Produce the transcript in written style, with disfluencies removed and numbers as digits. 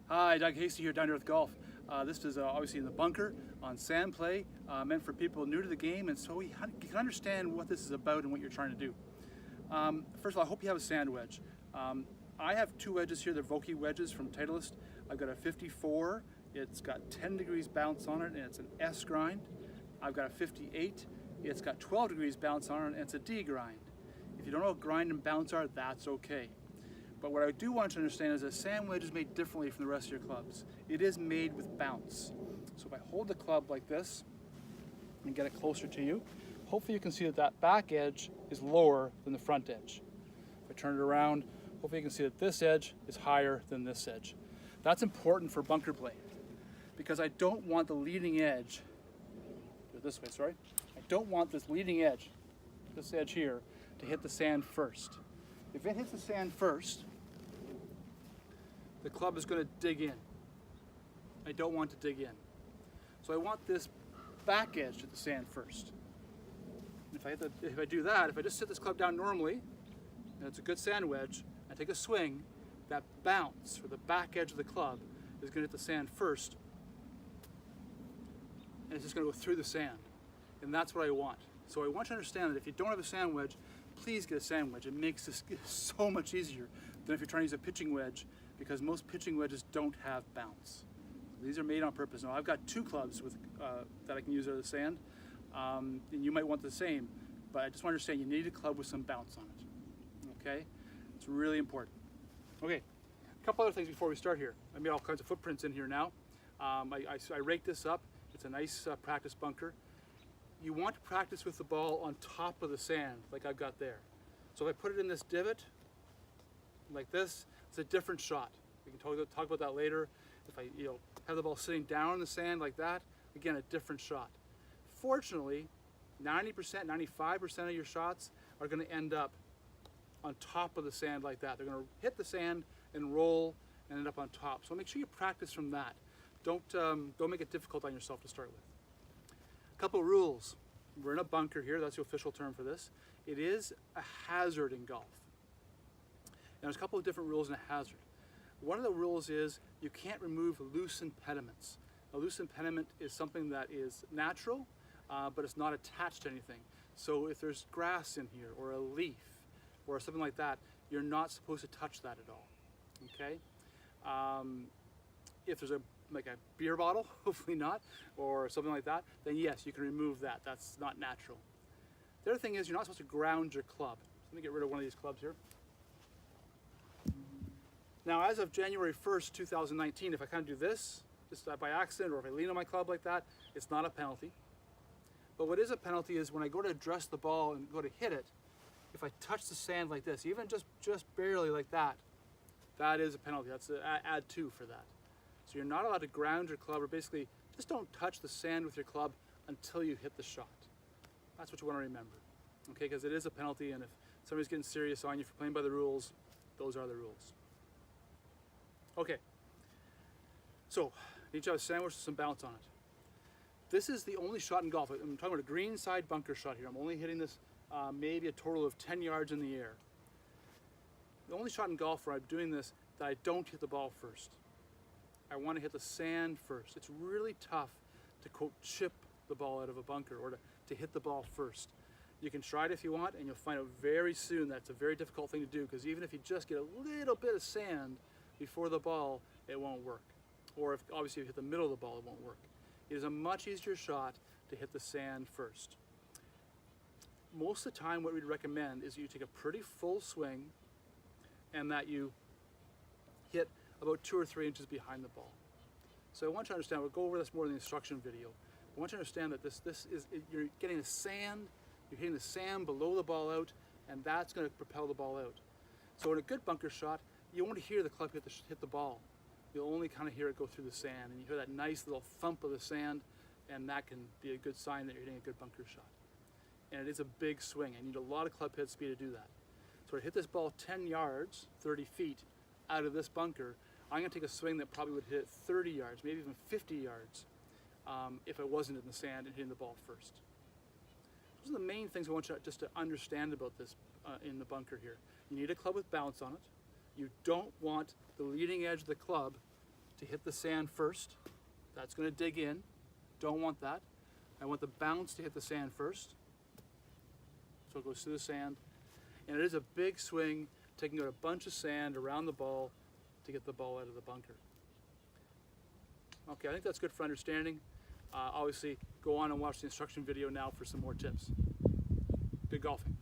Hi, Doug Hasty here, Down to Earth Golf. This is obviously in the bunker on sand play, meant for people new to the game, and so you can understand what this is about and what you're trying to do. First of all, I hope you have a sand wedge. I have two wedges here. They're Vokey wedges from Titleist. I've got a 54. It's got 10 degrees bounce on it, and it's an S grind. I've got a 58. It's got 12 degrees bounce on it, and it's a D grind. If you don't know what grind and bounce are, that's okay. But what I do want you to understand is a sand wedge is made differently from the rest of your clubs. It is made with bounce. So if I hold the club like this and get it closer to you, hopefully you can see that that back edge is lower than the front edge. If I turn it around, hopefully you can see that this edge is higher than this edge. That's important for bunker play because I don't want the leading edge, do it this way, sorry. I don't want this leading edge, this edge here, to hit the sand first. If it hits the sand first, the club is going to dig in. I don't want to dig in. So I want this back edge to the sand first. And if I do that, if I just sit this club down normally, and it's a good sand wedge, I take a swing, that bounce for the back edge of the club is going to hit the sand first, and it's just going to go through the sand. And that's what I want. So I want you to understand that if you don't have a sand wedge, please get a sand wedge. It makes this so much easier than if you're trying to use a pitching wedge, because most pitching wedges don't have bounce. These are made on purpose. Now I've got two clubs with, that I can use out of the sand, and you might want the same, but I just want to understand you need a club with some bounce on it. Okay? It's really important. Okay, a couple other things before we start here. I made all kinds of footprints in here now. I raked this up. It's a nice practice bunker. You want to practice with the ball on top of the sand, like I've got there. So if I put it in this divot, like this, it's a different shot. We can talk about that later. If I have the ball sitting down in the sand like that, again, a different shot. Fortunately, 90%, 95% of your shots are going to end up on top of the sand like that. They're going to hit the sand and roll and end up on top. So make sure you practice from that. Don't make it difficult on yourself to start with. A couple of rules. We're in a bunker here, that's the official term for this. It is a hazard in golf. And there's a couple of different rules in a hazard. One of the rules is you can't remove loose impediments. A loose impediment is something that is natural, but it's not attached to anything. So if there's grass in here, or a leaf, or something like that, you're not supposed to touch that at all, okay? If there's like a beer bottle, hopefully not, or something like that, then yes, you can remove that. That's not natural. The other thing is you're not supposed to ground your club. So let me get rid of one of these clubs here. Now, as of January 1st, 2019, if I kind of do this, just by accident, or if I lean on my club like that, it's not a penalty. But what is a penalty is when I go to address the ball and go to hit it, if I touch the sand like this, even just barely like that, that is a penalty. That's add 2 for that. So you're not allowed to ground your club, or basically just don't touch the sand with your club until you hit the shot. That's what you want to remember, okay? Because it is a penalty, and if somebody's getting serious on you for playing by the rules, those are the rules. Okay, so you need to have a sandwich with some bounce on it. This is the only shot in golf. I'm talking about a green side bunker shot here. I'm only hitting this maybe a total of 10 yards in the air. The only shot in golf where I'm doing this that I don't hit the ball first. I want to hit the sand first. It's really tough to, quote, chip the ball out of a bunker, or to hit the ball first. You can try it if you want, and you'll find out very soon that's a very difficult thing to do, because even if you just get a little bit of sand before the ball, it won't work. Or if obviously you hit the middle of the ball, it won't work. It is a much easier shot to hit the sand first. Most of the time, what we'd recommend is you take a pretty full swing and that you hit about 2 or 3 inches behind the ball. So I want you to understand, we'll go over this more in the instruction video. I want you to understand that this is, you're getting the sand, you're hitting the sand below the ball out, and that's going to propel the ball out. So in a good bunker shot, you won't hear the club hit the ball. You'll only kind of hear it go through the sand, and you hear that nice little thump of the sand, and that can be a good sign that you're hitting a good bunker shot. And it is a big swing. I need a lot of club head speed to do that. So to hit this ball 10 yards, 30 feet out of this bunker, I'm going to take a swing that probably would hit 30 yards, maybe even 50 yards, if I wasn't in the sand and hitting the ball first. Those are the main things I want you just to understand about this in the bunker here. You need a club with bounce on it. You don't want the leading edge of the club to hit the sand first. That's going to dig in. Don't want that. I want the bounce to hit the sand first. So it goes through the sand. And it is a big swing, taking out a bunch of sand around the ball to get the ball out of the bunker. Okay, I think that's good for understanding. Obviously, go on and watch the instruction video now for some more tips. Good golfing.